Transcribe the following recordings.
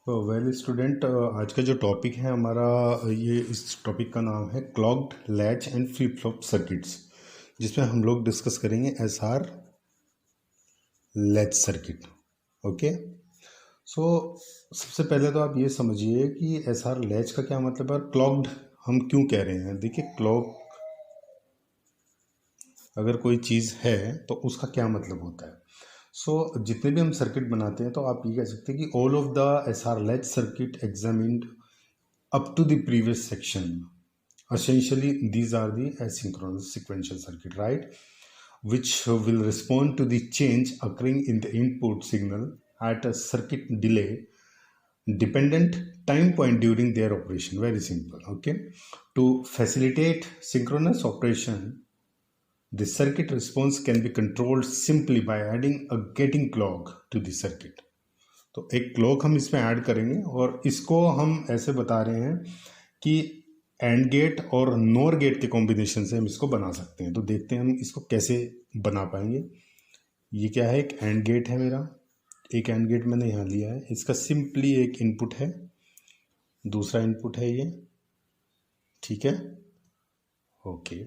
Well student, आज का जो टॉपिक है हमारा, ये इस टॉपिक का नाम है clogged latch and flip flop circuits, जिसमें हम लोग डिस्कस करेंगे एसआर लैच सर्किट। ओके, सो सबसे पहले तो आप ये समझिए कि एसआर लैच का क्या मतलब है और क्लॉक्ड हम क्यों कह रहे हैं। देखिए, क्लॉक अगर कोई चीज़ है तो उसका क्या मतलब होता है। जितने भी हम सर्किट बनाते हैं तो आप ये कह सकते हैं कि all of the SR latch circuit examined up to the previous section, essentially these are the asynchronous sequential circuit, right, which will respond to the change occurring in the input signal at a circuit delay dependent time point during their operation. Very simple. Okay, to facilitate synchronous operation, the circuit response can be controlled simply by adding a gating clock to the circuit. तो एक clock हम इसमें add करेंगे और इसको हम ऐसे बता रहे हैं कि एंड गेट और नोर गेट के कॉम्बिनेशन से हम इसको बना सकते हैं। तो देखते हैं हम इसको कैसे बना पाएंगे। ये क्या है, एक एंड गेट है मेरा, एक एंड गेट मैंने यहाँ लिया है, इसका सिंपली एक इनपुट है, दूसरा इनपुट है ये, ठीक है। ओके,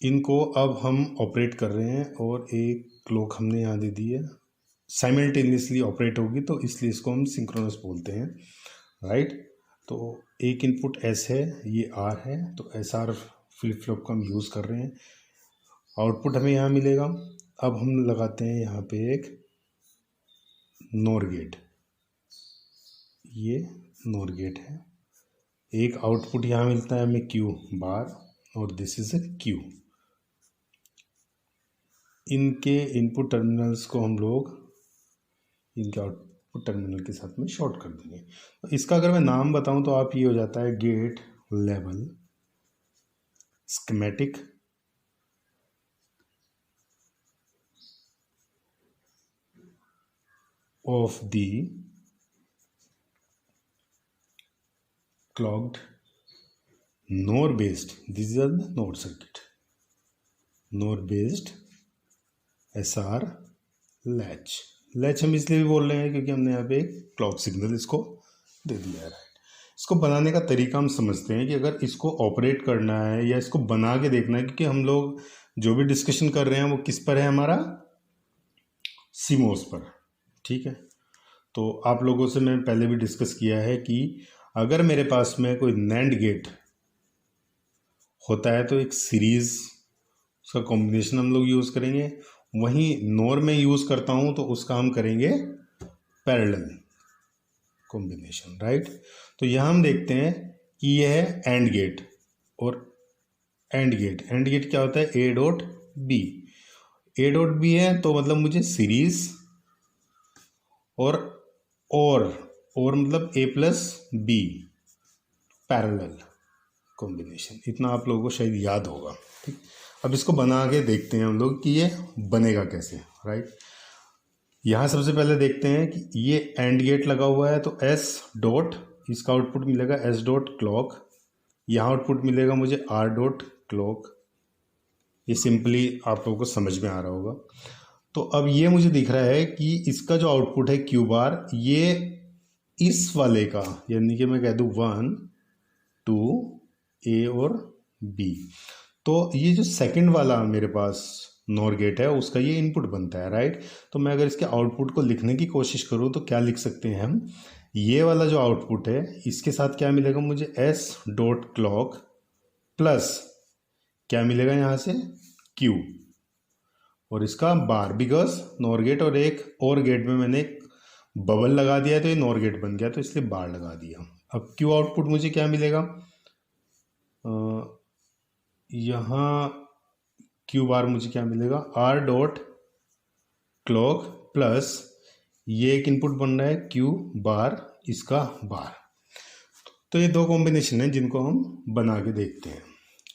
इनको अब हम ऑपरेट कर रहे हैं और एक क्लॉक हमने यहाँ दे दी है, साइमल्टेनियसली ऑपरेट होगी, तो इसलिए इसको हम सिंक्रोनस बोलते हैं, राइट। तो एक इनपुट एस है, ये आर है, तो एस आर फ्लिप फ्लॉप का हम यूज़ कर रहे हैं। आउटपुट हमें यहाँ मिलेगा। अब हम लगाते हैं यहाँ पे एक नोर गेट, ये नोर गेट है। एक आउटपुट यहाँ मिलता है हमें क्यू बार, और दिस इज ए क्यू। इनके इनपुट टर्मिनल्स को हम लोग इनके आउटपुट टर्मिनल के साथ में शॉर्ट कर देंगे। तो इसका अगर मैं नाम बताऊं तो आप ये हो जाता है gate level schematic of the clocked NOR based, this are the node circuit, NOR based SR latch. Latch हम इसलिए भी बोल रहे हैं क्योंकि हमने यहाँ पे एक क्लॉक सिग्नल इसको दे दिया है, राइट। इसको बनाने का तरीका हम समझते हैं कि अगर इसको ऑपरेट करना है या इसको बना के देखना है, क्योंकि हम लोग जो भी डिस्कशन कर रहे हैं वो किस पर है, हमारा सीमोस पर, ठीक है। तो आप लोगों से मैं पहले भी डिस्कस किया है कि अगर मेरे पास में कोई नैंड गेट होता है तो एक सीरीज उसका कॉम्बिनेशन हम लोग यूज़ करेंगे। वहीं नोर में यूज़ करता हूँ तो उसका हम करेंगे पैरेलल कॉम्बिनेशन, राइट। तो यहाँ हम देखते हैं कि यह है एंड गेट, और एंड गेट क्या होता है, A dot B. A dot B है तो मतलब मुझे सीरीज और मतलब A plus B parallel combination, इतना आप लोगों को शायद याद होगा, ठीक। अब इसको बना के देखते हैं हम लोग कि ये बनेगा कैसे, राइट। यहाँ सबसे पहले देखते हैं कि ये एंड गेट लगा हुआ है, तो एस डॉट, इसका आउटपुट मिलेगा एस डॉट क्लॉक, यहाँ आउटपुट मिलेगा मुझे आर डॉट क्लॉक। ये सिंपली आप लोगों को समझ में आ रहा होगा। तो अब ये मुझे दिख रहा है कि इसका जो आउटपुट है क्यू बार, ये इस वाले का, यानी कि मैं कह दूँ 1 2 ए और बी, तो ये जो सेकंड वाला मेरे पास नॉर गेट है उसका ये इनपुट बनता है, राइट। तो मैं अगर इसके आउटपुट को लिखने की कोशिश करूँ तो क्या लिख सकते हैं हम, ये वाला जो आउटपुट है इसके साथ क्या मिलेगा मुझे, एस डॉट क्लॉक प्लस क्या मिलेगा यहाँ से, क्यू, और इसका बार, बिकॉज नॉर गेट और एक और गेट में मैंने एक बबल लगा दिया है तो ये नॉर गेट बन गया, तो इसलिए बार लगा दिया। अब क्यू आउटपुट मुझे क्या मिलेगा, यहाँ क्यू बार मुझे क्या मिलेगा, आर डॉट क्लॉक प्लस ये एक इनपुट बन रहा है क्यू बार, इसका बार। तो ये दो कॉम्बिनेशन है जिनको हम बना के देखते हैं।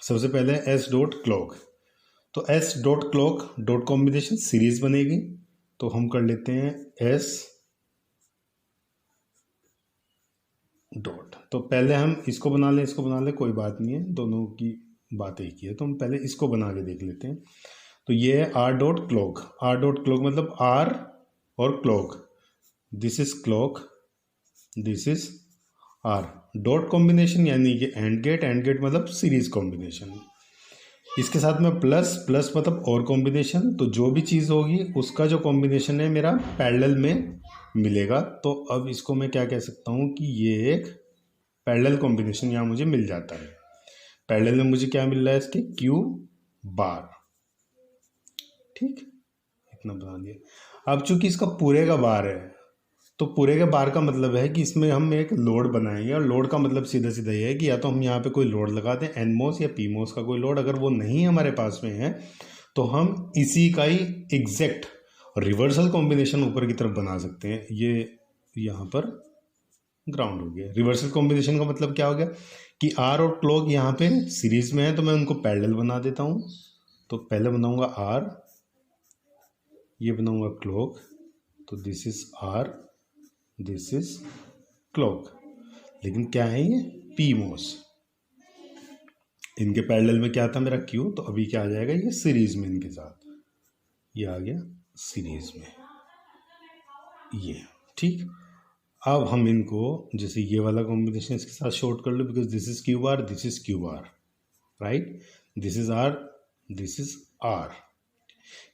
सबसे पहले एस डॉट क्लॉक, तो S dot clock dot combination series बनेगी, तो हम कर लेते हैं एस डॉट। तो पहले हम इसको बना लें, इसको बना लें, कोई बात नहीं है, दोनों की बात एक ही है। तो हम पहले इसको बना के देख लेते हैं। तो ये है R dot clock, R dot clock मतलब आर और clock, this is clock this is R. Dot combination यानी कि एंड गेट मतलब सीरीज कॉम्बिनेशन। इसके साथ में प्लस, प्लस मतलब और कॉम्बिनेशन, तो जो भी चीज़ होगी उसका जो कॉम्बिनेशन है मेरा पैरेलल में मिलेगा। तो अब इसको मैं क्या कह सकता हूँ कि ये एक पैरेलल कॉम्बिनेशन यहाँ मुझे मिल जाता है। पैरेलल में मुझे क्या मिल रहा है इसके, क्यू बार। ठीक, इतना बता दिया। अब चूंकि इसका पूरे का बार है, तो पूरे के बार का मतलब है कि इसमें हम एक लोड बनाएंगे, और लोड का मतलब सीधा सीधा ये है कि या तो हम यहाँ पे कोई लोड लगा दें, एनमोस या पीमोस का कोई लोड। अगर वो नहीं हमारे पास में है तो हम इसी का ही एग्जैक्ट रिवर्सल कॉम्बिनेशन ऊपर की तरफ बना सकते हैं। ये यहाँ पर ग्राउंड हो गया। रिवर्सल कॉम्बिनेशन का मतलब क्या हो गया कि आर और क्लॉक यहाँ पे सीरीज में है, तो मैं उनको पैरेलल बना देता हूँ। तो पहले बनाऊंगा आर, ये बनाऊंगा क्लॉक, तो this is R, this is clock. लेकिन क्या है ये, पी मोस। इनके पैरेलल में क्या था मेरा क्यू, तो अभी क्या आ जाएगा ये सीरीज में इनके साथ, ये आ गया सीरीज में ये। ठीक, अब हम इनको जैसे ये वाला कॉम्बिनेशन इसके साथ शॉर्ट कर लो, because this is Q bar, this is Q bar, right. This is R, this is R.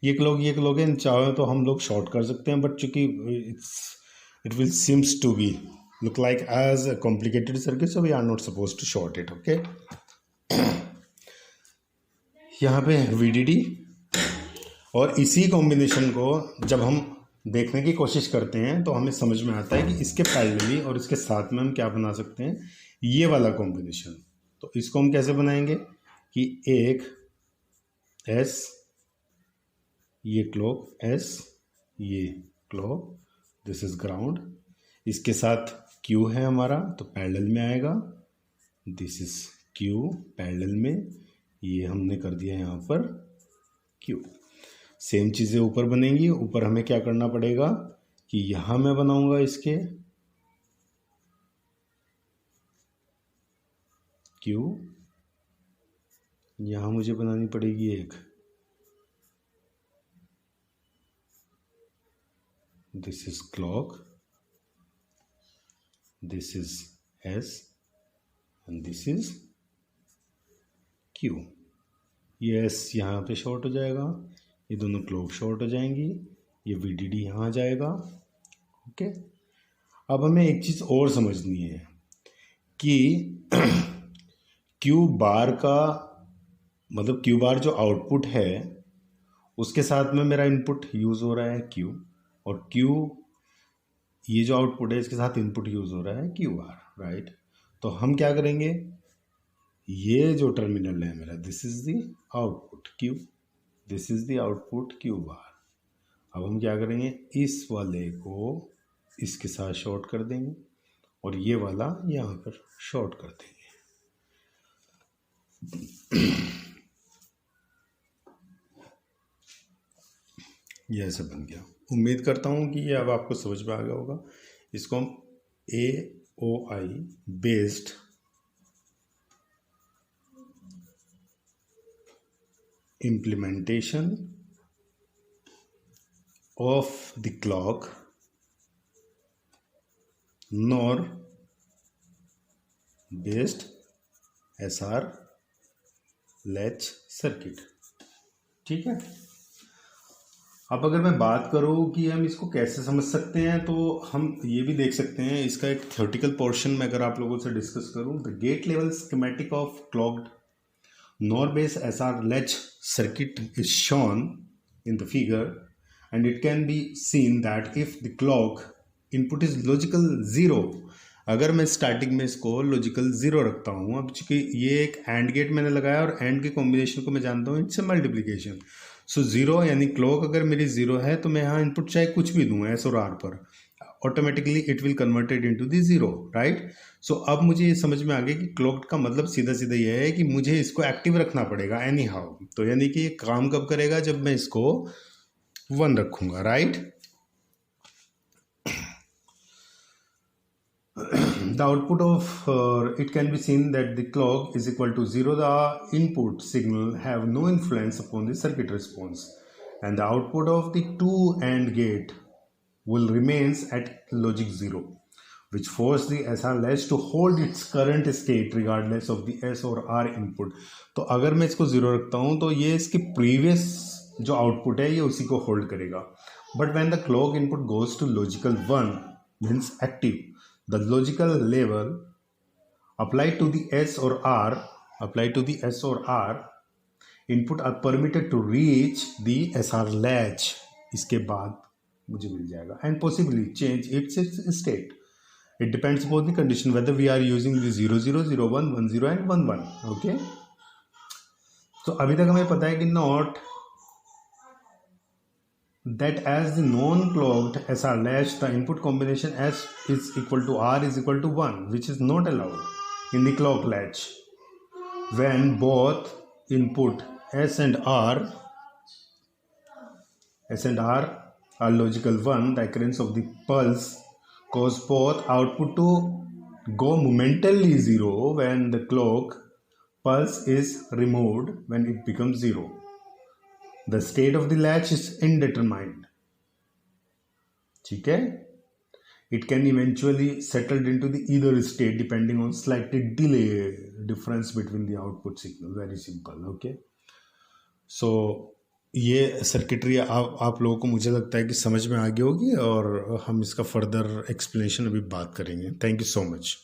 ये क्लॉक है, चाहे तो हम लोग शॉर्ट कर सकते हैं, बट चूंकि it will seems to be look like as a complicated circuit, so we are not supposed to short it. Okay, यहाँ पे VDD, और इसी कॉम्बिनेशन को जब हम देखने की कोशिश करते हैं तो हमें समझ में आता है कि इसके पैरेलली और इसके साथ में हम क्या बना सकते हैं, ये वाला कॉम्बिनेशन। तो इसको हम कैसे बनाएंगे कि एक S, ये क्लॉक S, ये क्लॉक, दिस इज ग्राउंड, इसके साथ Q है हमारा, तो पैरेलल में आएगा, दिस इज Q पैरेलल में, ये हमने कर दिया यहाँ पर Q। सेम चीज़ें ऊपर बनेंगी। ऊपर हमें क्या करना पड़ेगा कि यहाँ मैं बनाऊंगा इसके Q, यहाँ मुझे बनानी पड़ेगी एक, this is clock, this is S and this is Q। ये S यहाँ पे शॉर्ट हो जाएगा, ये दोनों क्लॉक शॉर्ट हो जाएंगी, ये VDD यहाँ आ जाएगा। ओके, अब हमें एक चीज़ और समझनी है कि Q बार का मतलब Q बार जो आउटपुट है उसके साथ में मेरा इनपुट यूज़ हो रहा है Q, और Q ये जो आउटपुट है इसके साथ इनपुट यूज़ हो रहा है Q बार, राइट। तो हम क्या करेंगे, ये जो टर्मिनल है मेरा, this is the output Q, this is the output Q बार। अब हम क्या करेंगे, इस वाले को इसके साथ शॉर्ट कर देंगे और ये वाला यहाँ पर शॉर्ट कर देंगे। ये ऐसा बन गया। उम्मीद करता हूँ कि ये अब आपको समझ में आ गया होगा। इसको हम AOI based implementation of the clock NOR based SR latch circuit. ठीक है, अब अगर मैं बात करूँ कि हम इसको कैसे समझ सकते हैं, तो हम ये भी देख सकते हैं। इसका एक थ्योरेटिकल पोर्शन में अगर आप लोगों से डिस्कस करूँ, the gate level schematic of clocked NOR based SR latch circuit is shown in the figure, and it can be seen that if the clock input is logical 0, अगर मैं starting में इसको लॉजिकल 0 रखता हूँ, अब चूंकि ये एक एंड गेट मैंने लगाया और एंड के कॉम्बिनेशन को मैं जानता हूँ इट्स मल्टीप्लिकेशन, सो 0 यानी क्लॉक अगर मेरी 0 है तो मैं यहाँ इनपुट चाहे कुछ भी दूँ S और R पर, automatically it will converted into the 0, right. So अब मुझे ये समझ में आ गया कि क्लॉक का मतलब सीधा सीधा ये है कि मुझे इसको एक्टिव रखना पड़ेगा एनी हाउ। तो यानी कि ये काम कब करेगा, जब मैं इसको 1 रखूँगा, right. The output of it can be seen that the clock is equal to 0. The input signal have no influence upon the circuit response, and the output of the two AND gate will remains at logic 0. which force the SR latch to hold its current state regardless of the S और R input. तो अगर मैं इसको 0 रखता हूँ तो ये इसके previous जो आउटपुट है ये उसी को होल्ड करेगा. But when the clock input goes to logical 1 means active, the logical level applied to the S or R input are permitted to reach the SR latch. इसके बाद मुझे मिल जाएगा and possibly change its state. It depends upon the condition whether we are using the 0 0 0 1 1 0 and 1 1. Okay. तो अभी तक हमें पता है कि not that as the non-clocked SR latch the input combination S is equal to R is equal to 1, which is not allowed in the clock latch. When both input S and R are logical 1, the occurrence of the pulse cause both output to go momentarily 0 when the clock pulse is removed. When it becomes 0, the state of the latch is indeterminate. ठीक है. It can eventually settle into the either state depending on slightly delay difference between the output signal. Very simple. Okay. So ये circuitry आप लोगों को मुझे लगता है कि समझ में आ गई होगी और हम इसका फर्दर एक्सप्लेनेशन अभी बात करेंगे. Thank you so much.